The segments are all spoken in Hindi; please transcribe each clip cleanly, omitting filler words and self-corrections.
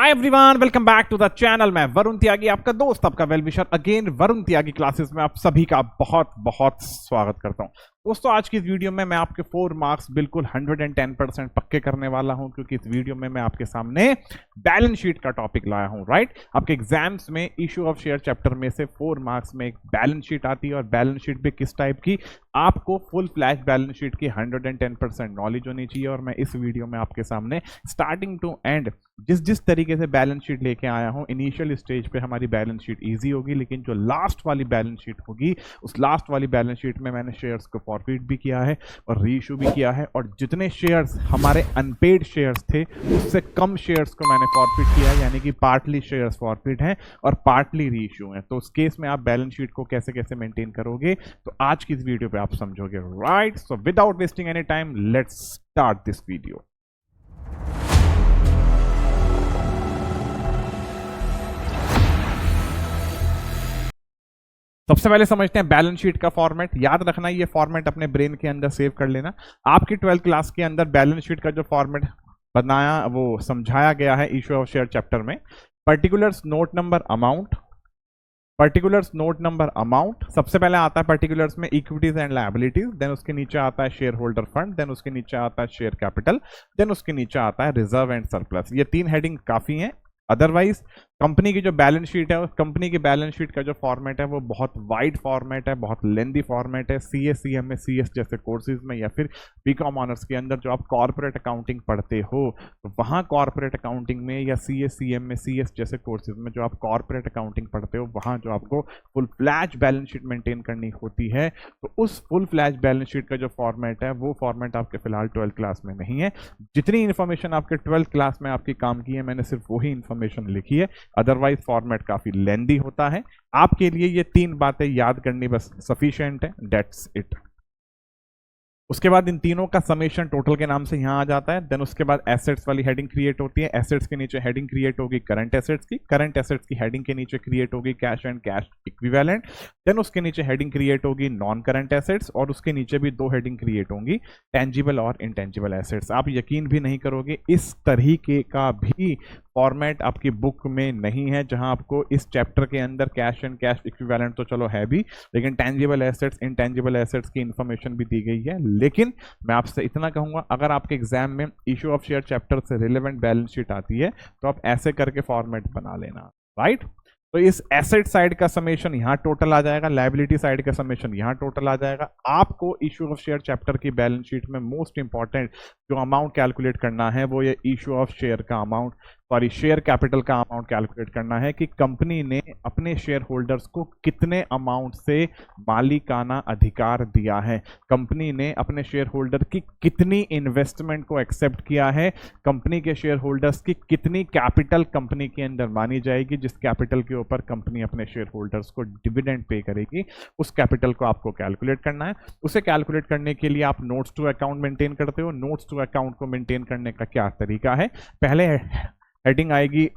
Hi everyone, welcome back to the channel. मैं वरुण त्यागी, आपका दोस्त, आपका well wisher again Varun Tyagi classes में आप सभी का बहुत बहुत स्वागत करता हूं। दोस्तों, आज की इस वीडियो में मैं आपके 4 मार्क्स बिल्कुल 110% पक्के करने वाला हूं, क्योंकि इस वीडियो में मैं आपके सामने बैलेंस शीट का टॉपिक लाया हूं। राइट, आपके एग्जाम्स में इशू ऑफ शेयर चैप्टर में से 4 मार्क्स में एक बैलेंस शीट आती है, और बैलेंस शीट भी किस टाइप की, आपको फुल फ्लैश बैलेंस शीट की 110% नॉलेज होनी चाहिए। और मैं इस वीडियो में आपके सामने स्टार्टिंग टू एंड जिस तरीके से बैलेंस शीट लेके आया हूं, इनिशियल स्टेज पे हमारी बैलेंस शीट इजी होगी, लेकिन जो लास्ट वाली बैलेंस शीट होगी, उस लास्ट वाली बैलेंस शीट में मैंने शेयर्स को फॉरफिट भी किया है और रीइश्यू भी किया है, और जितने शेयर्स हमारे अनपेड शेयर्स थे उससे कम शेयर्स को मैंने फॉरफिट किया है, यानी कि पार्टली शेयर्स फॉरफिट हैं और पार्टली रीइश्यू हैं। तो उस केस में आप बैलेंस शीट को कैसे कैसे मेंटेन करोगे, तो आज की इस वीडियो पे आप समझोगे। Right, so without wasting any time let's start this video. सबसे पहले समझते हैं बैलेंस शीट का फॉर्मेट। याद रखना, ये फॉर्मेट अपने ब्रेन के अंदर सेव कर लेना। आपकी 12th क्लास के अंदर बैलेंस शीट का जो फॉर्मेट बनाया, वो समझाया गया है इशू ऑफ शेयर चैप्टर में। Particulars note number amount, particulars note number amount, सबसे पहले आता है पर्टिकुलर्स में इक्विटीज एंड लायबिलिटीज, देन उसके नीचे आता है शेयर होल्डर फंड, देन उसके नीचे आता है शेयर कैपिटल, देन उसके नीचे आता है रिजर्व एंड सरप्लस। ये 3 हेडिंग काफी हैं। अदरवाइज कंपनी की जो बैलेंस शीट है, कंपनी की बैलेंस शीट का जो फॉर्मेट है वो बहुत वाइड फॉर्मेट है, बहुत लेंदी फॉर्मेट है। सीए, सीएमए, सीएस जैसे कोर्सेज में, या फिर बीकॉम ऑनर्स के अंदर जो आप कॉर्पोरेट अकाउंटिंग पढ़ते हो, तो वहाँ कॉर्पोरेट अकाउंटिंग में, या सीए, सीएमए, सीएस जैसे कोर्सेज में जो आप कॉर्पोरेट अकाउंटिंग पढ़ते हो, वहाँ जो आपको full flash balance sheet maintain करनी होती है, तो उस फुल फ्लैश बैलेंस शीट का जो फॉर्मेट है, वो फॉर्मेट आपके फिलहाल 12th क्लास में नहीं है। जितनी इन्फॉर्मेशन आपके 12th क्लास में आपकी काम की है, मैंने सिर्फ वही इन्फॉर्मेशन लिखी है। अदरवाइज फॉर्मेट काफी लेंदी होता है। आपके लिए ये 3 बातें याद करनी बस सफिशिएंट है, दैट्स इट। उसके बाद इन तीनों का समेशन टोटल के नाम से यहां आ जाता है। देन उसके बाद एसेट्स वाली हेडिंग क्रिएट होती है। एसेट्स के नीचे हेडिंग क्रिएट होगी करंट एसेट्स की। करंट एसेट्स की हेडिंग के नीचे क्रिएट होगी cash and cash equivalent. Then उसके नीचे हेडिंग क्रिएट होगी नॉन करंट एसेट्स, और उसके नीचे भी 2 हेडिंग क्रिएट होंगी, टेंजिबल और इनटेंजिबल एसेट्स। आप यकीन भी नहीं करोगे, इस तरीके का भी फॉर्मेट आपकी बुक में नहीं है, जहां आपको इस चैप्टर के अंदर कैश एंड कैश इक्विवेलेंट तो चलो है भी, लेकिन टेंजिबल एसेट्स, इनटेंजिबल एसेट्स की इंफॉर्मेशन भी दी गई है। लेकिन मैं आपसे इतना कहूंगा, अगर आपके एग्जाम में इशू ऑफ शेयर चैप्टर से रिलेवेंट बैलेंस शीट आती है, तो आप ऐसे करके फॉर्मेट बना लेना। राइट, तो इस एसेट साइड का समेशन यहां टोटल आ जाएगा, लायबिलिटी साइड का समेशन यहां टोटल आ जाएगा। आपको इशू ऑफ शेयर चैप्टर की बैलेंस शीट में मोस्ट इंपॉर्टेंट जो अमाउंट कैलकुलेट करना है, वो ये इशू ऑफ शेयर का अमाउंट, सॉरी शेयर कैपिटल का अमाउंट कैलकुलेट करना है, कि कंपनी ने अपने शेयर होल्डर्स को कितने अमाउंट से मालिकाना अधिकार दिया है, कंपनी ने अपने शेयर होल्डर की कितनी इन्वेस्टमेंट को एक्सेप्ट किया है, कंपनी के शेयर होल्डर्स की कितनी कैपिटल कंपनी के अंदर मानी जाएगी, जिस कैपिटल के ऊपर कंपनी अपने शेयर होल्डर्स को डिविडेंड पे करेगी, उस कैपिटल को आपको कैलकुलेट करना है। उसे कैलकुलेट करने के लिए आप नोट्स टू अकाउंट मेंटेन करते हो। नोट्स टू अकाउंट को मेंटेन करने का क्या तरीका है, पहले हेडिंग आएगी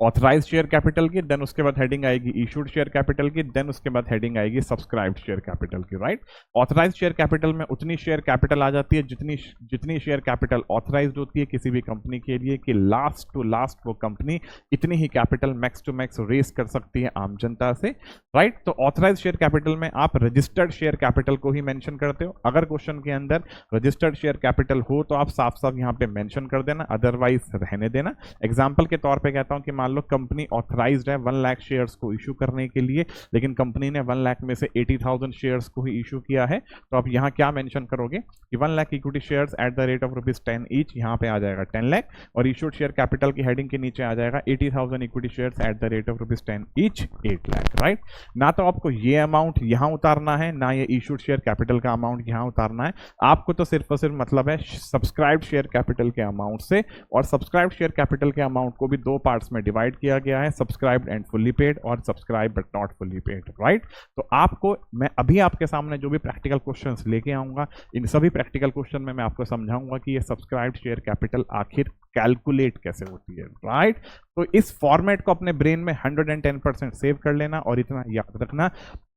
ऑथराइज्ड शेयर कैपिटल की, देन उसके बाद हेडिंग आएगी इशूड शेयर कैपिटल की, देन उसके बाद हेडिंग आएगी सब्सक्राइब्ड शेयर कैपिटल की। राइट, ऑथराइज्ड शेयर कैपिटल में उतनी शेयर कैपिटल आ जाती है जितनी शेयर कैपिटल ऑथराइज्ड होती है किसी भी कंपनी के लिए, कि लास्ट टू लास्ट वो कंपनी इतनी ही capital max to max raise कर सकती है आम जनता से। राइट, तो ऑथराइज्ड शेयर कैपिटल में आप रजिस्टर्ड शेयर कैपिटल को ही मेंशन करते हो। अगर क्वेश्चन के अंदर रजिस्टर्ड शेयर कैपिटल हो तो आप साफ साफ यहाँ पे मेंशन कर देना, अदरवाइज रहने देना। एग्जाम्पल के तौर पे कहता हूँ कि मान लो कंपनी ऑथराइज्ड है 1 लाख शेयर्स को इशू करने के लिए, लेकिन कंपनी ने 1 लाख में से 80,000 शेयर्स को ही इशू किया है, तो आप यहाँ क्या मेंशन करोगे कि 1 lakh equity shares at the rate of ₹10 each, यहाँ पे आ जाएगा 10 लाख, और इशूड शेयर कैपिटल की हेडिंग के नीचे आ जाएगा 80,000 equity shares at the rate of ₹10 each, 8 lakh. Right, ना तो आपको ये अमाउंट यहाँ उतारना है, ना ये इशूड शेयर कैपिटल का अमाउंट यहाँ उतारना है। आपको तो सिर्फ और सिर्फ मतलब है सब्सक्राइब्ड शेयर कैपिटल के अमाउंट से, और सब्सक्राइब्ड शेयर कैपिटल के अमाउंट को भी 2 पार्ट्स में डिवाइड किया गया है, सब्सक्राइब्ड एंड फुल्ली पेड और subscribe but not fully paid. Right, तो आपको मैं अभी आपके सामने जो भी प्रैक्टिकल क्वेश्चंस लेके आऊंगा, इन सभी प्रैक्टिकल क्वेश्चन में मैं आपको समझाऊंगा कि ये सब्सक्राइब्ड शेयर कैपिटल आखिर कैलकुलेट कैसे होती है। राइट, तो इस फॉर्मेट को अपने ब्रेन में 110% सेव कर लेना, और इतना याद रखना,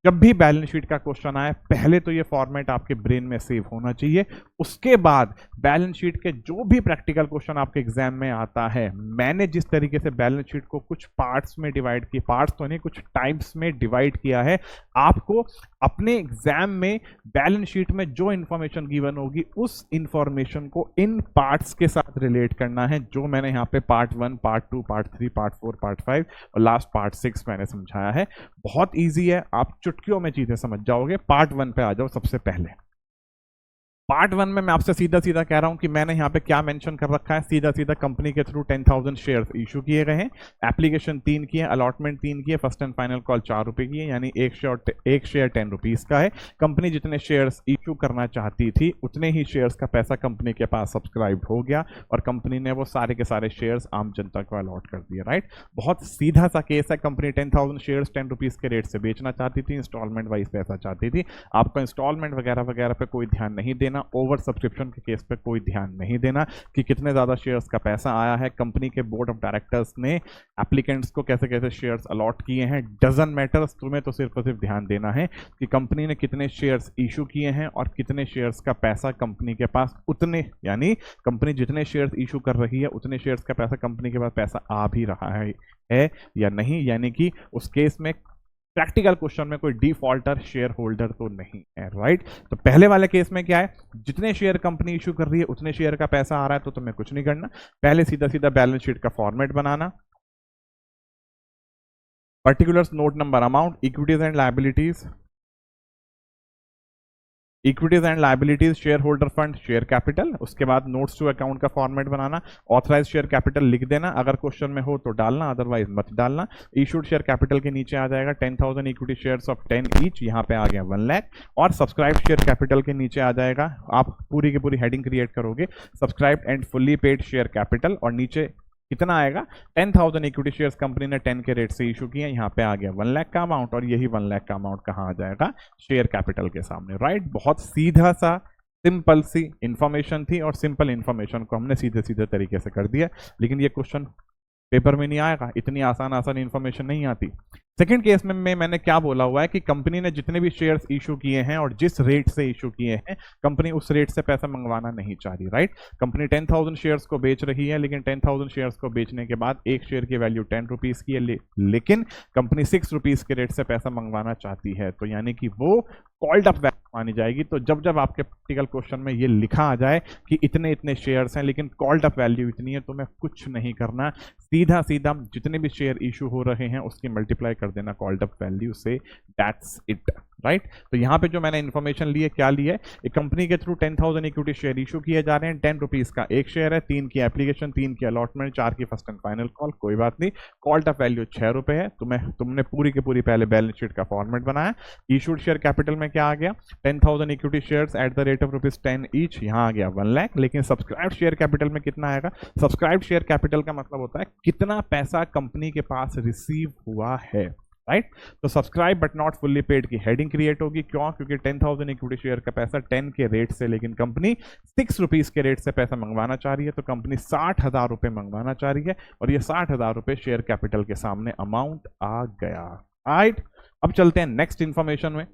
जब भी बैलेंस शीट का क्वेश्चन आए पहले तो ये फॉर्मेट आपके ब्रेन में सेव होना चाहिए। उसके बाद बैलेंस शीट के जो भी प्रैक्टिकल क्वेश्चन आपके एग्जाम में आता है, मैंने जिस तरीके से बैलेंस शीट को कुछ पार्ट्स में डिवाइड किया, पार्ट्स तो नहीं कुछ टाइप्स में डिवाइड किया है, आपको अपने एग्जाम में बैलेंस शीट में जो इंफॉर्मेशन गिवन होगी उस इंफॉर्मेशन को इन पार्ट्स के साथ रिलेट करना है, जो मैंने यहाँ पे part 1, part 2, part 3, part 4, part 5 और लास्ट पार्ट 6 मैंने समझाया है। बहुत ईजी है, आप चुटकियों में चीजें समझ जाओगे। पार्ट 1 पे आ जाओ सबसे पहले। पार्ट 1 में मैं आपसे सीधा सीधा कह रहा हूं कि मैंने यहाँ पे क्या मेंशन कर रखा है, सीधा सीधा कंपनी के थ्रू 10,000 शेयर्स इशू किए गए हैं, एप्लीकेशन 3 की है, अलॉटमेंट 3 की है, फर्स्ट एंड फाइनल कॉल 4 रुपए की है, यानी एक शेयर 10 रुपीज का है। कंपनी जितने शेयर्स इशू करना चाहती थी उतने ही शेयर्स का पैसा कंपनी के पास सब्सक्राइब हो गया और कंपनी ने वो सारे के सारे शेयर्स आम जनता को अलॉट कर दिए। राइट, बहुत सीधा सा केस है। कंपनी 10,000 शेयर्स 10 रुपीज के रेट से बेचना चाहती थी, इंस्टॉलमेंट वाइज पैसा चाहती थी। आपको इंस्टॉलमेंट वगैरह वगैरह पे कोई ध्यान नहीं देना, ओवर सब्सक्रिप्शन के केस पे कोई ध्यान नहीं देना कि कितने ज्यादा शेयर्स का पैसा आया है, कंपनी के बोर्ड ऑफ डायरेक्टर्स ने एप्लीकेंट्स को कैसे कैसे शेयर्स अलॉट किए हैं, डजन मैटर्स। तुम्हें तो सिर्फ और सिर्फ ध्यान देना है कि कंपनी ने कितने शेयर्स इशू किए हैं और कितने शेयर्स का पैसा कंपनी के पास, उतने यानी कंपनी जितने शेयर्स इशू कर रही है उतने शेयर्स का पैसा कंपनी के पास पैसा आ भी रहा है या नहीं, यानी कि उस केस में प्रैक्टिकल क्वेश्चन में कोई डिफॉल्टर शेयर होल्डर तो नहीं है। राइट, तो पहले वाले केस में क्या है, जितने शेयर कंपनी इशू कर रही है उतने शेयर का पैसा आ रहा है, तो तुम्हें कुछ नहीं करना, पहले सीधा सीधा बैलेंस शीट का format banana, particulars, note number, amount, equities and liabilities, equities and liabilities, share holder fund, share capital. उसके बाद नोट्स टू अकाउंट का फॉर्मेट बनाना, ऑथराइज शेयर कैपिटल लिख देना, अगर क्वेश्चन में हो तो डालना, अदरवाइज मत डालना। इशूड शेयर कैपिटल के नीचे आ जाएगा 10,000 इक्विटी शेयर्स ऑफ 10 ईच, यहाँ पे आ गया 1 लाख। और सब्सक्राइब शेयर कैपिटल के नीचे आ जाएगा, आप पूरी की पूरी हेडिंग क्रिएट करोगे, subscribed and fully paid share capital, और नीचे कितना आएगा, 10,000 इक्विटी शेयर्स कंपनी ने 10 के रेट से इशू किए, यहाँ पे आ गया 1 लाख का अमाउंट, और यही 1 लाख का अमाउंट कहाँ आ जाएगा, शेयर कैपिटल के सामने। राइट, बहुत सीधा सा सिंपल सी इंफॉर्मेशन थी, और सिंपल इंफॉर्मेशन को हमने सीधे सीधे तरीके से कर दिया, लेकिन ये क्वेश्चन पेपर में नहीं आएगा, इतनी आसान इंफॉर्मेशन नहीं आती। सेकंड केस में मैंने क्या बोला हुआ है कि कंपनी ने जितने भी शेयर्स इशू किए हैं और जिस रेट से इशू किए हैं, कंपनी उस रेट से पैसा मंगवाना नहीं चाह रही। राइट, कंपनी 10,000 शेयर्स को बेच रही है, लेकिन 10,000 शेयर्स को बेचने के बाद एक शेयर की वैल्यू 10 रुपीज की है, लेकिन कंपनी 6 रुपीज के रेट से पैसा मंगवाना चाहती है, तो यानी कि वो कॉल्ड अप वैल्यू मानी जाएगी। तो जब जब आपके प्रैक्टिकल क्वेश्चन में ये लिखा आ जाए कि इतने इतने शेयर्स हैं लेकिन कॉल्ड अप वैल्यू इतनी है, तो मैं कुछ नहीं करना, सीधा सीधा जितने भी शेयर इशू हो रहे हैं उसकी मल्टीप्लाई कर देना कॉल्ड अप वैल्यू से, दैट्स इट। राइट, तो यहाँ पे जो मैंने इन्फॉर्मेशन ली है, क्या ली है, एक कंपनी के थ्रू 10,000 इक्विटी शेयर इशू किए जा रहे हैं, 10 रुपीज का एक शेयर है, 3 की एप्लीकेशन, 3 की अलॉटमेंट, 4 की फर्स्ट एंड फाइनल कॉल, कोई बात नहीं, कॉल्ड अप वैल्यू 6 रुपए है। तुमने पूरी की पूरी पहले बैलेंस शीट का फॉर्मेट बनाया, इशूड शेयर कैपिटल में क्या आ गया, 10,000 equity shares at the rate of ₹10 each, यहाँ आ गया 1 लाख। लेकिन सब्सक्राइब शेयर कैपिटल में कितना आएगा, सब्सक्राइब शेयर कैपिटल का मतलब होता है कितना पैसा कंपनी के पास रिसीव हुआ है। राइट, तो subscribe but not fully paid की हेडिंग क्रिएट होगी, क्यों, क्योंकि 10,000 इक्विटी शेयर का पैसा 10 के रेट से, लेकिन कंपनी 6 रुपीज के रेट से पैसा मंगवाना चाह रही है, तो कंपनी 60,000 रुपए मंगवाना चाह रही है, और ये 60,000 रुपए शेयर कैपिटल के सामने अमाउंट आ गया। राइट, अब चलते हैं नेक्स्ट इंफॉर्मेशन में।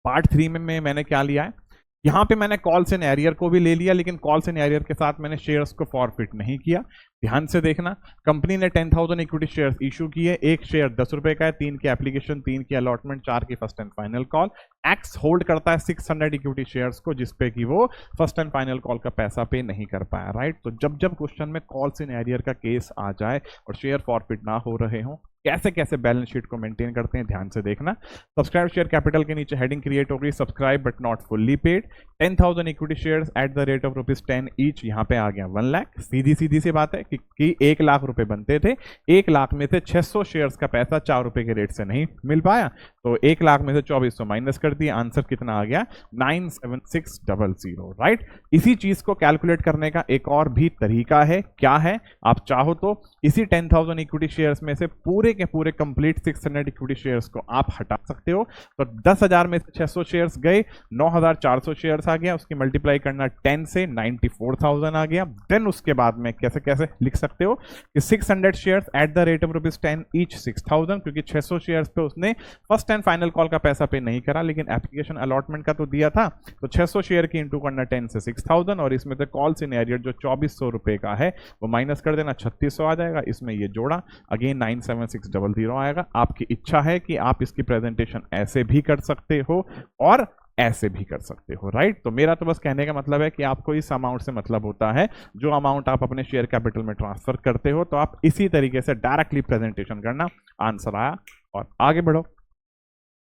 पार्ट 3 में मैंने क्या लिया है, यहां पे मैंने कॉल्स एंड एरियर को भी ले लिया, लेकिन कॉल्स एंड एरियर के साथ मैंने शेयर्स को फॉरफिट नहीं किया। ध्यान से देखना, कंपनी ने 10,000 इक्विटी शेयर्स इशू किए, एक शेयर 10 रुपए का है, 3 की एप्लीकेशन, 3 की अलॉटमेंट, 4 की first and final call. X hold करता है 600 इक्विटी शेयर्स को, जिसपे कि वो फर्स्ट एंड फाइनल कॉल का पैसा पे नहीं कर पाया। राइट, तो जब जब क्वेश्चन में कॉल्स इन एरियर का केस आ जाए और शेयर फॉरफिट ना हो रहे हों, कैसे कैसे बैलेंस शीट को मेंटेन करते हैं, ध्यान से देखना। सब्सक्राइब शेयर कैपिटल के नीचे हेडिंग क्रिएट हो गई, subscribe but not fully paid, 10,000 equity shares at the rate of ₹10 each, यहाँ पे आ गया 1 लाख। सीधी सीधी सी बात है कि 1 लाख रुपए बनते थे, 1 लाख में से 600 शेयर्स का पैसा 4 रुपए के रेट से नहीं मिल पाया, तो 1 लाख में से 2400 माइनस कर दिया, आंसर कितना आ गया, 97600। राइट, इसी चीज को कैलकुलेट करने का एक और भी तरीका है, क्या है, आप चाहो तो इसी 10,000 इक्विटी शेयर्स में से पूरे के पूरे कंप्लीट 600 इक्विटी शेयर्स को आप हटा सकते हो। तो 10,000 में से 600 शेयर्स गए, 9,400 शेयर्स आ गया, उसकी मल्टीप्लाई करना 10 से 94,000 आ गया। देन उसके बाद में कैसे कैसे लिख सकते हो कि 600 shares at the rate of ₹10 each 6,000, क्योंकि 600 शेयर्स पे उसने फर्स्ट एंड फाइनल कॉल का पैसा पे नहीं करा, लेकिन एप्लीकेशन अलॉटमेंट का तो दिया था, तो 600 शेयर की इंटू करना 10 से 6000, और इसमें से कॉल सिनेरियो जो 2400 रुपए का है वो माइनस कर देना, 3600 आ जाएगा, इसमें ये जोड़ा अगेन 97600 आएगा। आपकी इच्छा है कि आप इसकी प्रेजेंटेशन ऐसे भी कर सकते हो और ऐसे भी कर सकते हो, राइट। तो मेरा तो बस कहने का मतलब है कि आपको इस अमाउंट से मतलब होता है, जो अमाउंट आप अपने शेयर कैपिटल में ट्रांसफर करते हो, तो आप इसी तरीके से डायरेक्टली प्रेजेंटेशन करना। आंसर आया और आगे बढ़ो,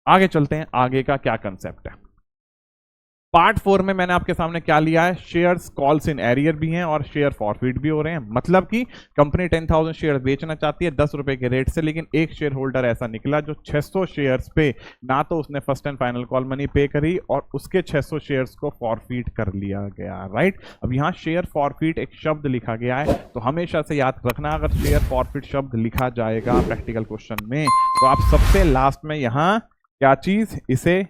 आगे चलते हैं, आगे का क्या कंसेप्ट है। पार्ट 4 में मैंने आपके सामने क्या लिया है, शेयर्स कॉल्स इन एरियर भी हैं और शेयर फॉरफिट भी हो रहे हैं। मतलब कि कंपनी 10,000 शेयर बेचना चाहती है 10 रुपए के रेट से, लेकिन एक शेयर होल्डर ऐसा निकला जो 600 शेयर्स पे ना तो उसने first and final call money पे करी और उसके 600 शेयर्स को फॉरफिट कर लिया गया, राइट। अब यहाँ शेयर फॉरफिट एक शब्द लिखा गया है, तो हमेशा से याद रखना, अगर शेयर फॉरफिट शब्द लिखा जाएगा प्रैक्टिकल क्वेश्चन में, तो आप सबसे लास्ट में यहाँ क्या चीज, इसे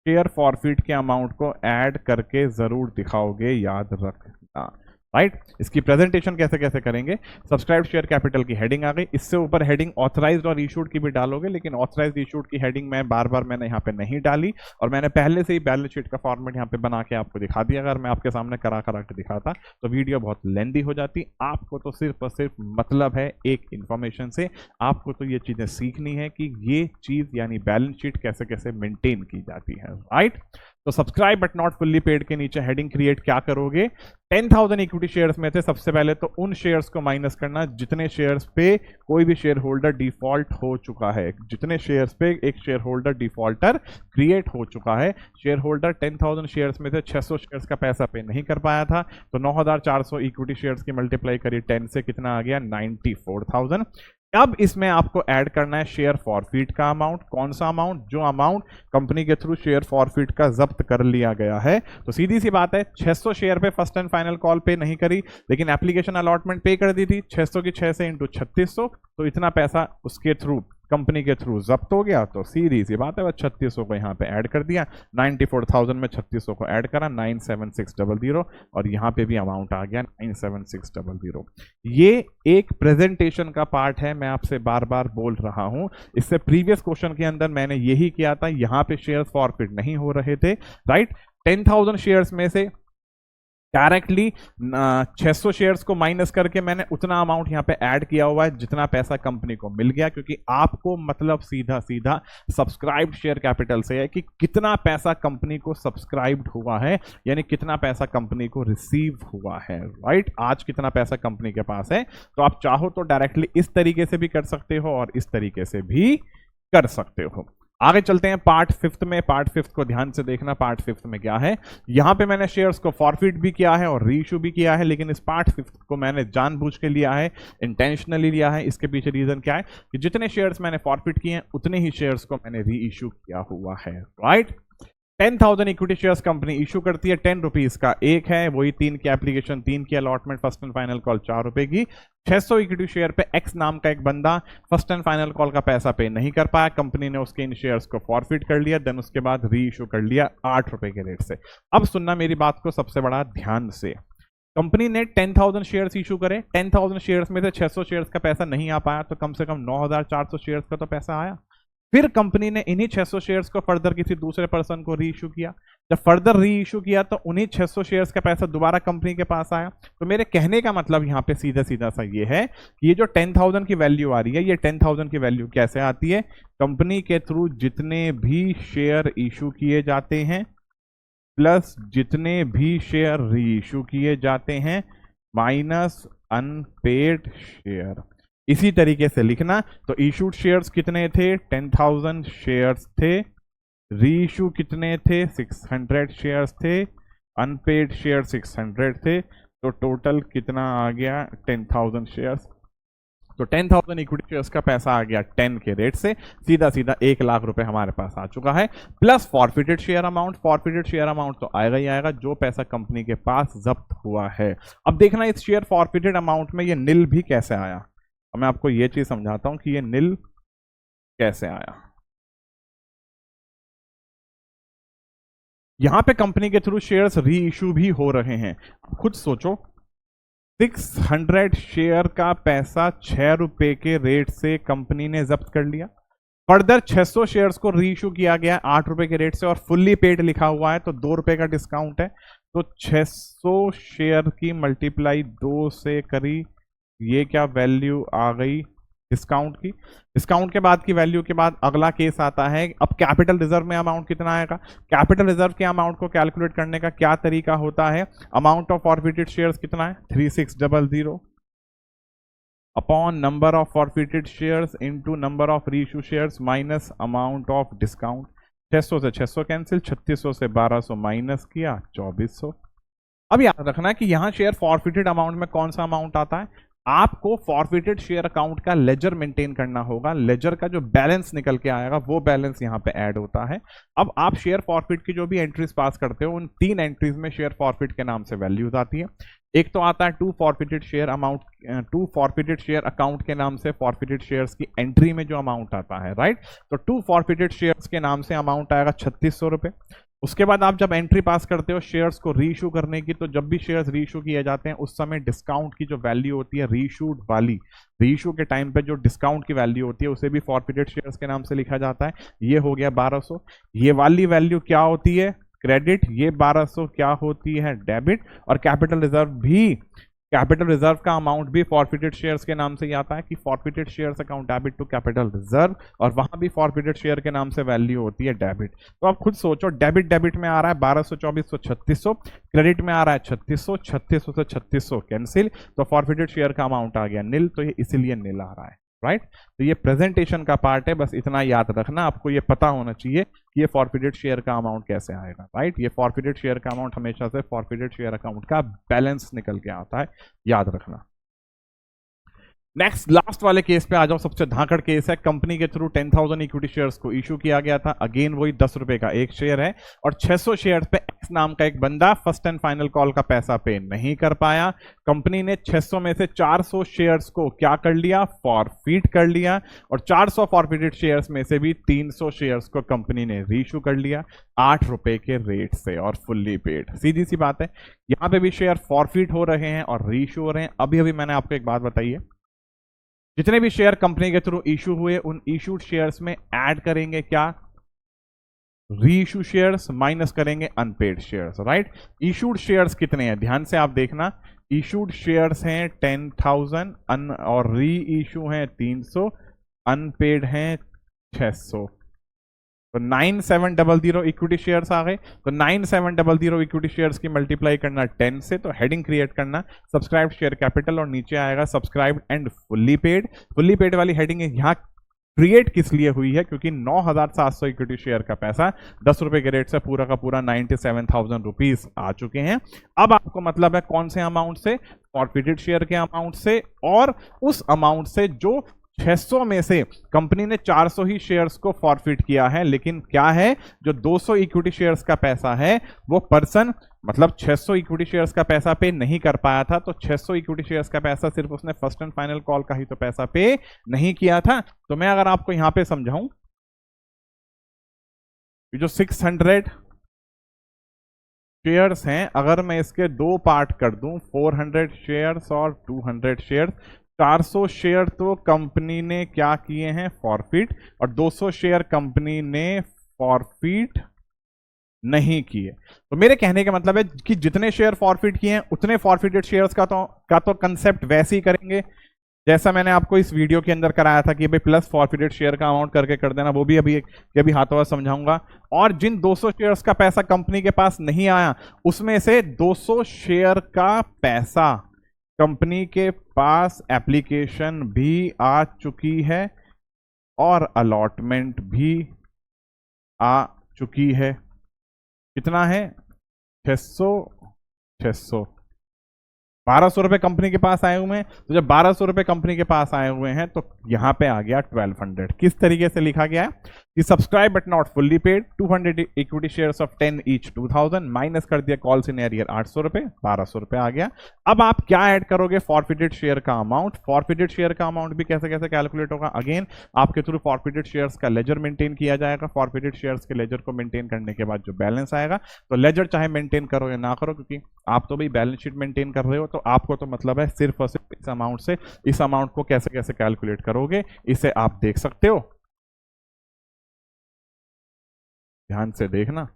शेयर फॉरफिट के अमाउंट को ऐड करके जरूर दिखाओगे, याद रखना, राइट। इसकी प्रेजेंटेशन कैसे कैसे करेंगे, सब्सक्राइब शेयर कैपिटल की हेडिंग आ गई, इससे ऊपर हेडिंग ऑथराइज्ड और इशूड की भी डालोगे, लेकिन ऑथराइज्ड इशूड की हेडिंग मैं बार बार मैंने यहाँ पे नहीं डाली, और मैंने पहले से ही बैलेंस शीट का फॉर्मेट यहाँ पे बना के आपको दिखा दिया। अगर मैं आपके सामने करा के दिखाता तो वीडियो बहुत लेंदी हो जाती। आपको तो सिर्फ और सिर्फ मतलब है एक इंफॉर्मेशन से, आपको तो ये चीजें सीखनी है कि ये चीज यानी बैलेंस शीट कैसे कैसे मेंटेन की जाती है, राइट। तो subscribe but not fully paid के नीचे हेडिंग क्रिएट क्या करोगे, 10,000 इक्विटी शेयर्स में थे, सबसे पहले तो उन शेयर्स को माइनस करना जितने शेयर्स पे कोई भी शेयर होल्डर डिफॉल्ट हो चुका है, जितने शेयर्स पे एक शेयर होल्डर डिफॉल्टर क्रिएट हो चुका है। शेयर होल्डर 10,000 शेयर्स में से 600 शेयर्स का पैसा पे नहीं कर पाया था, तो 9,400 इक्विटी शेयर्स की मल्टीप्लाई करी 10 से, कितना आ गया 94,000। अब इसमें आपको ऐड करना है शेयर फॉरफिट का अमाउंट। कौन सा अमाउंट, जो अमाउंट कंपनी के थ्रू शेयर फॉरफिट का जब्त कर लिया गया है। तो सीधी सी बात है, 600 शेयर पे फर्स्ट एंड फाइनल कॉल पे नहीं करी, लेकिन एप्लीकेशन अलॉटमेंट पे कर दी थी, 600 की 6 से इंटू 3600, तो इतना पैसा उसके थ्रू कंपनी के थ्रू जब्त हो गया। तो सीधी सी बात है, वह 3600 को यहाँ पे ऐड कर दिया, 94,000 में 3600 को ऐड करा 97600, और यहाँ पे भी अमाउंट आ गया 97600। ये एक प्रेजेंटेशन का पार्ट है, मैं आपसे बार बार बोल रहा हूं। इससे प्रीवियस क्वेश्चन के अंदर मैंने यही किया था, यहाँ पे शेयर्स फॉरफिट नहीं हो रहे थे, राइट। 10,000 शेयर्स में से डायरेक्टली 600 शेयर्स को माइनस करके मैंने उतना अमाउंट यहाँ पे ऐड किया हुआ है जितना पैसा कंपनी को मिल गया, क्योंकि आपको मतलब सीधा सीधा सब्सक्राइब्ड शेयर कैपिटल से है कि कितना पैसा कंपनी को सब्सक्राइब्ड हुआ है, यानी कितना पैसा कंपनी को रिसीव हुआ है, राइट। आज कितना पैसा कंपनी के पास है, तो आप चाहो तो डायरेक्टली इस तरीके से भी कर सकते हो और इस तरीके से भी कर सकते हो। आगे चलते हैं पार्ट 5 में। पार्ट 5 को ध्यान से देखना, पार्ट 5 में क्या है। यहां पे मैंने शेयर्स को फॉरफिट भी किया है और री इशू भी किया है, लेकिन इस पार्ट 5 को मैंने जानबूझ के लिया है, इंटेंशनली लिया है। इसके पीछे रीजन क्या है कि जितने शेयर्स मैंने फॉरफिट किए हैं उतने ही शेयर्स को मैंने री इशू किया हुआ है, right. 10,000 equity shares company issue करती है, 10 रुपीज का एक है, वही 3 की एप्लीकेशन, 3 की allotment, first and final call 4 रुपए की। 600 इक्विटी शेयर पे एक्स नाम का एक बंदा फर्स्ट एंड फाइनल कॉल का पैसा पे नहीं कर पाया, कंपनी ने उसके इन शेयर्स को फॉरफिट कर लिया, देन उसके बाद री इशू कर लिया 8 रुपए के रेट से। अब सुनना मेरी बात को सबसे बड़ा ध्यान से, कंपनी ने 10,000 शेयर्स इशू करे, 10,000 शेयर्स में से 600 शेयर्स का पैसा नहीं आ पाया, तो कम से कम 9,400 शेयर्स का तो पैसा आया। फिर कंपनी ने इन्हीं 600 शेयर्स को फर्दर किसी दूसरे पर्सन को री इशू किया, जब फर्दर री इशू किया तो उन्हीं 600 शेयर्स का पैसा दोबारा कंपनी के पास आया। तो मेरे कहने का मतलब यहाँ पे सीधा सीधा सा ये है कि ये जो 10,000 की वैल्यू आ रही है, ये 10,000 की वैल्यू कैसे आती है, कंपनी के थ्रू जितने भी शेयर इशू किए जाते हैं प्लस जितने भी शेयर री इशू किए जाते हैं माइनस अनपेड शेयर। इसी तरीके से लिखना, तो इशूड शेयर्स कितने थे, 10,000 शेयर्स थे, री इशू कितने थे, 600 शेयर्स थे, अनपेड शेयर 600 थे, तो टोटल कितना आ गया 10,000 शेयर्स। तो 10,000 इक्विटी शेयर्स का पैसा आ गया 10 के रेट से, सीधा सीधा 1 लाख रुपए हमारे पास आ चुका है, plus forfeited share amount. Forfeited share amount तो आएगा ही आएगा, जो पैसा कंपनी के पास जब्त हुआ है। अब देखना इस शेयर फॉरफिटेड अमाउंट में ये नील भी कैसे आया। अब मैं आपको ये चीज समझाता हूं कि ये नील कैसे आया। यहां पे कंपनी के थ्रू शेयर्स री इशू भी हो रहे हैं। खुद सोचो, 600 शेयर का पैसा 6 रुपए के रेट से कंपनी ने जब्त कर लिया, फर्दर 600 शेयर्स को रीइश्यू किया गया 8 रुपए के रेट से और फुल्ली पेड लिखा हुआ है तो 2 रुपए का डिस्काउंट है। तो 600 शेयर की मल्टीप्लाई 2 से करी, ये क्या वैल्यू आ गई डिस्काउंट की। डिस्काउंट के बाद की वैल्यू के बाद अगला केस आता है, अब कैपिटल रिजर्व में अमाउंट कितना आएगा। कैपिटल रिजर्व के अमाउंट को कैलकुलेट करने का क्या तरीका होता है, अमाउंट ऑफ फॉरफिटेड शेयर्स कितना है 3600 upon number of forfeited shares into number of reissue shares minus amount of discount. 600 से 600 कैंसिल, 3600 से 1200 माइनस किया 2400। अब याद रखना है कि यहां शेयर फॉरफिटेड अमाउंट में कौन सा अमाउंट आता है, आपको फॉरफिटेड शेयर अकाउंट का लेजर मेंटेन करना होगा। लेजर का जो बैलेंस निकल के आएगा वो बैलेंस यहां पे ऐड होता है। अब आप शेयर फॉरफिट की जो भी एंट्रीज पास करते हो उन 3 एंट्रीज में शेयर फॉरफिट के नाम से वैल्यूज आती है। एक तो आता है to forfeited share amount, to forfeited share account के नाम से फॉरफिटेड शेयर्स की एंट्री में जो अमाउंट आता है, राइट। तो टू फॉरफिटेड शेयर्स के नाम से अमाउंट आएगा 3600 रुपए। उसके बाद आप जब एंट्री पास करते हो शेयर्स को रीइश्यू करने की, तो जब भी शेयर्स रीइश्यू किए जाते हैं उस समय डिस्काउंट की जो वैल्यू होती है रीइश्यूड वाली, रीइश्यू के टाइम पे जो डिस्काउंट की वैल्यू होती है उसे भी फॉरफिटेड शेयर्स के नाम से लिखा जाता है। ये हो गया 1200। ये वाली वैल्यू क्या होती है क्रेडिट, ये 1200 क्या होती है डेबिट। और कैपिटल रिजर्व भी, कैपिटल रिजर्व का अमाउंट भी फॉरफिटेड शेयर्स के नाम से ही आता है कि forfeited shares account debit to capital reserve, और वहां भी फॉरफिटेड शेयर के नाम से वैल्यू होती है डेबिट। तो आप खुद सोचो, डेबिट डेबिट में आ रहा है 1200 2400 3600, क्रेडिट में आ रहा है 3600, 3600 से 3600 कैंसिल, तो फॉरफिटेड शेयर का अमाउंट आ गया नील, तो ये इसीलिए नील आ रहा है, राइट। तो ये प्रेजेंटेशन का पार्ट है, बस इतना याद रखना, आपको ये पता होना चाहिए कि ये फॉरफिटेड शेयर का अमाउंट कैसे आएगा, राइट। ये फॉरफिटेड शेयर का अमाउंट हमेशा से फॉरफिटेड शेयर अकाउंट का बैलेंस निकल के आता है, याद रखना। नेक्स्ट लास्ट वाले केस पे आ जाओ, सबसे धाकड़ केस है। कंपनी के थ्रू 10,000 इक्विटी शेयर्स को इशू किया गया था, अगेन वही 10 रुपए का एक शेयर है, और 600 शेयर पे एक्स नाम का एक बंदा फर्स्ट एंड फाइनल कॉल का पैसा पे नहीं कर पाया। कंपनी ने 600 में से 400 शेयर्स को क्या कर लिया, फॉरफिट कर लिया, और 400 फॉरफिटेड शेयर्स में से भी 300 शेयर्स को कंपनी ने रीइश्यू कर लिया 8 रुपए के रेट से और फुल्ली पेड। सीधी सी बात है, यहां पे भी शेयर फॉरफिट हो रहे हैं और रीइश्यू हो रहे हैं। अभी अभी मैंने आपको एक बात बताई है, जितने भी शेयर कंपनी के थ्रू इशू हुए उन इशूड शेयर्स में ऐड करेंगे क्या, रीइश्यू शेयर्स माइनस करेंगे unpaid shares, right. Issued shares कितने हैं ध्यान से आप देखना, इशूड शेयर्स हैं 10,000 और री इशू हैं 300, अनपेड हैं 600, तो 9700 इक्विटी शेयर्स आ गए। तो 9700 इक्विटी शेयर्स की मल्टीप्लाई करना 10 से, तो हेडिंग क्रिएट करना सब्सक्राइब शेयर कैपिटल और नीचे आएगा subscribe and fully paid. Fully paid वाली हेडिंग यहाँ क्रिएट किस लिए हुई है, क्योंकि 9,700 इक्विटी शेयर का पैसा 10 रुपए के रेट से पूरा का पूरा 97,000 रुपीज आ चुके हैं। अब आपको मतलब है कौन से अमाउंट से, फॉरफिटेड शेयर के अमाउंट से, और उस अमाउंट से जो 600 में से कंपनी ने 400 ही शेयर्स को फॉरफिट किया है, लेकिन क्या है जो 200 इक्विटी शेयर्स का पैसा है वो पर्सन मतलब 600 इक्विटी शेयर्स का पैसा पे नहीं कर पाया था, तो 600 इक्विटी शेयर्स का पैसा सिर्फ उसने फर्स्ट एंड फाइनल कॉल का ही तो पैसा पे नहीं किया था। तो मैं अगर आपको यहां पे समझाऊं, जो 600 शेयर्स हैं, अगर मैं इसके 2 पार्ट कर दूं, 400 शेयर्स और 200 शेयर्स, 400 शेयर तो कंपनी ने क्या किए हैं फॉरफिट, और 200 शेयर कंपनी ने फॉरफिट नहीं किए। तो मेरे कहने का मतलब है कि जितने शेयर फॉरफिट किए हैं उतने फॉरफिटेड शेयर्स का तो कंसेप्ट वैसे ही करेंगे जैसा मैंने आपको इस वीडियो के अंदर कराया था कि भाई प्लस फॉरफिटेड शेयर का अमाउंट करके कर देना, वो भी अभी हाथों हाथ समझाऊंगा। और जिन 200 शेयर्स का पैसा कंपनी के पास नहीं आया उसमें से 200 शेयर का पैसा कंपनी के पास एप्लीकेशन भी आ चुकी है और अलॉटमेंट भी आ चुकी है। कितना है 600 1200 रुपए कंपनी के पास आए हुए हैं। तो जब 1200 रुपए कंपनी के पास आए हुए हैं तो यहां पे आ गया 1200। किस तरीके से लिखा गया है कि subscribe but not fully paid 200 equity shares of 10 each 2000 minus कर दिया कॉल्स इन एरियर 800 रुपए, 1200 रुपए आ गया। अब आप क्या ऐड करोगे, फॉरफिटेड शेयर का अमाउंट। फॉरफिटेड शेयर का अमाउंट भी कैसे कैसे कैलकुलेट होगा, अगेन आपके थ्रू फॉरफिटेड शेयर्स का लेजर मेंटेन किया जाएगा। फॉरफिटेड शेयर्स के लेजर को मेंटेन करने के बाद जो बैलेंस आएगा, तो लेजर चाहे मेंटेन करो या ना करो, क्योंकि आप तो भाई बैलेंस शीट मेंटेन कर रहे हो, तो आपको तो मतलब है सिर्फ और सिर्फ इस अमाउंट से। इस अमाउंट को कैसे कैसे कैलकुलेट करोगे इसे आप देख सकते हो। ध्यान से देखना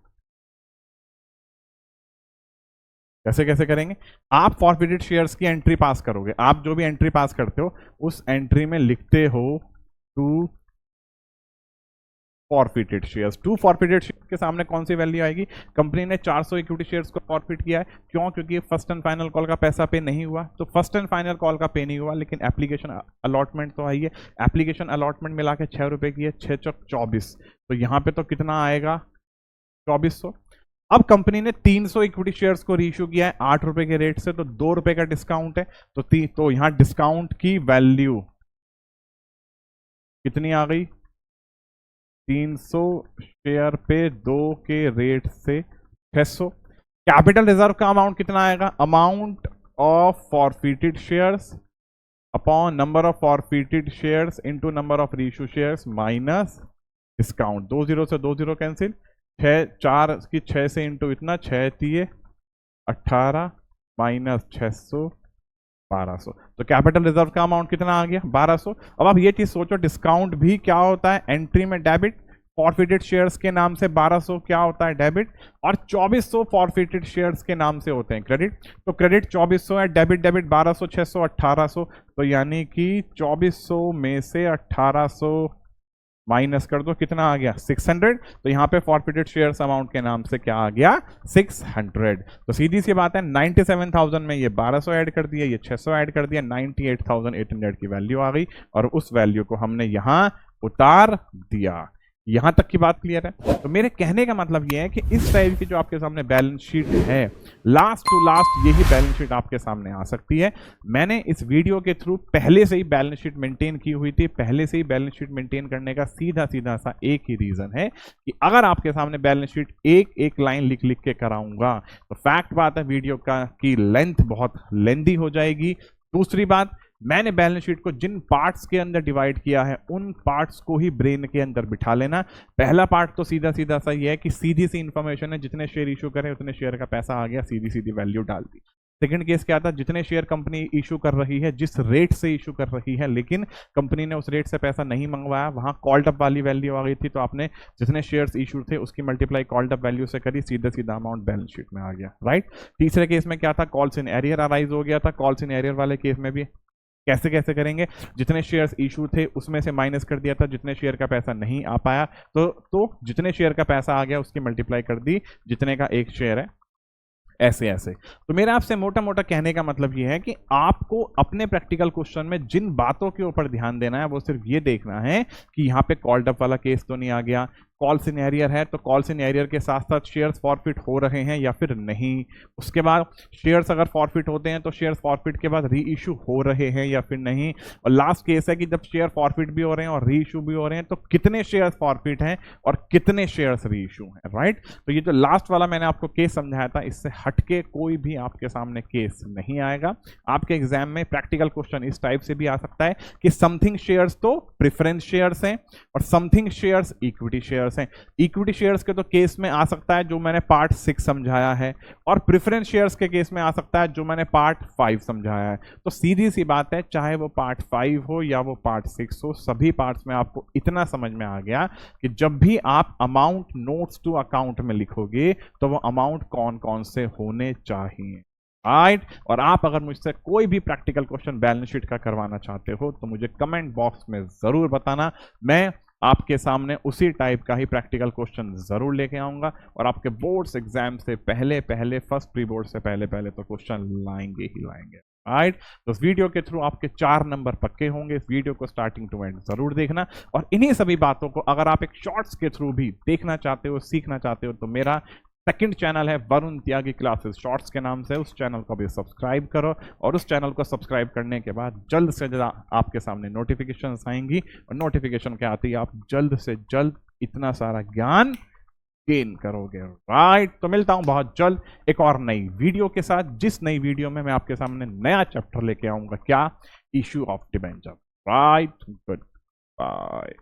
कैसे कैसे करेंगे। आप फॉरफिटेड शेयर्स की एंट्री पास करोगे, आप जो भी एंट्री पास करते हो उस एंट्री में लिखते हो to forfeited shares. To forfeited shares के सामने कौन सी वैल्यू आएगी? कंपनी ने 400 इक्विटी शेयर्स को फॉरफिट किया है, क्यों? क्योंकि फर्स्ट एंड फाइनल कॉल का पैसा पे नहीं हुआ, तो फर्स्ट एंड फाइनल कॉल का पे नहीं हुआ, लेकिन एप्लीकेशन अलॉटमेंट तो आई है। एप्लीकेशन अलॉटमेंट मिला के 6 रुपए की है, 6 चौक 24, तो यहाँ पे तो कितना आएगा? 2400। अब कंपनी ने 300 इक्विटी शेयर्स को रीइश्यू किया है 8 रुपए के रेट से, तो 2 रुपए का डिस्काउंट है, तो यहां डिस्काउंट की वैल्यू कितनी आ गई? 300 शेयर पे 2 के रेट से 600। कैपिटल रिजर्व का अमाउंट कितना आएगा? Amount of forfeited shares upon number of forfeited shares into number of reissue shares minus discount. 20 से 20 कैंसिल, 6 4 की 6 से इंटू इतना, 6 3 18 माइनस 600 1200। तो कैपिटल रिजर्व का अमाउंट कितना आ गया? 1200। अब आप ये चीज सोचो, डिस्काउंट भी क्या होता है? एंट्री में डेबिट, फॉरफिटेड शेयर्स के नाम से 1200 क्या होता है? डेबिट, और 2400 फॉरफिटेड शेयर्स के नाम से होते हैं क्रेडिट। तो क्रेडिट 2400 है, डेबिट डेबिट 1200 600 1800, तो यानी कि 2400 में से 1800 माइनस कर दो, कितना आ गया? 600। तो यहां पे फॉरफिटेड शेयर्स अमाउंट के नाम से क्या आ गया? 600। तो सीधी सी बात है, 97,000 में ये 1200 ऐड कर दिया, ये 600 ऐड कर दिया, 98,800 की वैल्यू आ गई, और उस वैल्यू को हमने यहां उतार दिया। यहां तक की बात क्लियर है? तो मेरे कहने का मतलब यह है कि इस टाइप की जो आपके सामने बैलेंस शीट है, लास्ट टू लास्ट यही बैलेंस शीट आपके सामने आ सकती है। मैंने इस वीडियो के थ्रू पहले से ही बैलेंस शीट मेंटेन की हुई थी। पहले से ही बैलेंस शीट मेंटेन करने का सीधा सीधा सा एक ही रीजन है कि अगर आपके सामने बैलेंस शीट एक एक लाइन लिख लिख के कराऊंगा तो फैक्ट बात है वीडियो का की लेंथ बहुत लेंदी हो जाएगी। दूसरी बात, मैंने बैलेंस शीट को जिन पार्ट्स के अंदर डिवाइड किया है उन पार्ट्स को ही ब्रेन के अंदर बिठा लेना। पहला पार्ट तो सीधा सीधा सा ये है कि सीधी सी इंफॉर्मेशन है, जितने शेयर इशू करें उतने शेयर का पैसा आ गया, सीधी सीधी वैल्यू डाल दी। सेकंड केस क्या था? जितने शेयर कंपनी इशू कर रही है, जिस रेट से इशू कर रही है, लेकिन कंपनी ने उस रेट से पैसा नहीं मंगवाया, वहां कॉल्ड अप वाली वैल्यू आ गई थी, तो आपने जितने शेयर्स इशू थे उसकी मल्टीप्लाई कॉल्ड अप वैल्यू से करी, सीधा सीधा अमाउंट बैलेंस शीट में आ गया, राइट। तीसरे केस में क्या था? कॉल्स इन एरियर अराइज हो गया था। कॉल्स इन एरियर वाले केस में भी कैसे कैसे करेंगे? जितने शेयर्स इशू थे उसमें से माइनस कर दिया था जितने शेयर का पैसा नहीं आ पाया, तो जितने शेयर का पैसा आ गया उसकी मल्टीप्लाई कर दी जितने का एक शेयर है, ऐसे ऐसे। तो मेरा आपसे मोटा मोटा कहने का मतलब ये है कि आपको अपने प्रैक्टिकल क्वेश्चन में जिन बातों के ऊपर ध्यान देना है वो सिर्फ ये देखना है कि यहाँ पे कॉल्ड अप वाला केस तो नहीं आ गया। कॉल्स इन एरियर है तो कॉल्स इन एरियर के साथ साथ शेयर्स फॉरफिट हो रहे हैं या फिर नहीं। उसके बाद शेयर्स अगर फॉरफिट होते हैं तो शेयर्स फॉरफिट के बाद री इशू हो रहे हैं या फिर नहीं। और लास्ट केस है कि जब शेयर फॉरफिट भी हो रहे हैं और री इशू भी हो रहे हैं तो कितने शेयर्स फॉरफिट हैं और कितने शेयर्स री इशू हैं, राइट। तो ये जो लास्ट वाला मैंने आपको केस समझाया था, इससे हटके कोई भी आपके सामने केस नहीं आएगा। आपके एग्जाम में प्रैक्टिकल क्वेश्चन इस टाइप से भी आ सकता है कि समथिंग शेयर्स तो प्रेफरेंस शेयर्स हैं और समथिंग शेयर्स इक्विटी शेयर्स हैं। इक्विटी शेयर्स के तो केस में आ सकता है जो मैंने पार्ट 6 समझाया है, और प्रेफरेंस शेयर्स के केस में आ सकता है जो मैंने पार्ट 5 समझाया है। तो सीधी सी बात है, चाहे वो पार्ट 5 हो या वो पार्ट 6 हो, सभी पार्ट्स में आपको इतना समझ में आ गया कि जब भी आप अमाउंट नोट्स टू अकाउंट में लिखोगे तो वो अमाउंट कौन कौन से होने चाहिए, राइट। और आप अगर मुझसे कोई भी प्रैक्टिकल क्वेश्चन बैलेंस शीट का करवाना चाहते हो तो मुझे कमेंट बॉक्स में जरूर बताना। मैं आपके सामने उसी टाइप का ही प्रैक्टिकल क्वेश्चन जरूर लेके आऊंगा और आपके बोर्ड्स एग्जाम से पहले पहले, फर्स्ट प्री बोर्ड से पहले पहले तो क्वेश्चन लाएंगे ही लाएंगे, राइट। तो इस वीडियो के थ्रू आपके 4 नंबर पक्के होंगे। इस वीडियो को स्टार्टिंग टू एंड जरूर देखना, और इन्हीं सभी बातों को अगर आप एक शॉर्ट्स के थ्रू भी देखना चाहते हो, सीखना चाहते हो, तो मेरा सेकंड चैनल है वरुण त्यागी क्लासेस शॉर्ट्स के नाम से, उस चैनल को भी सब्सक्राइब करो। और उस चैनल को सब्सक्राइब करने के बाद जल्द से जल्द आपके सामने नोटिफिकेशंस आएंगी, और नोटिफिकेशन के आते ही आप जल्द से जल्द इतना सारा ज्ञान गेन करोगे, राइट। तो मिलता हूं बहुत जल्द एक और नई वीडियो के साथ, जिस नई वीडियो में मैं आपके सामने नया चैप्टर लेके आऊंगा, क्या? Issue of debenture, right. Good bye.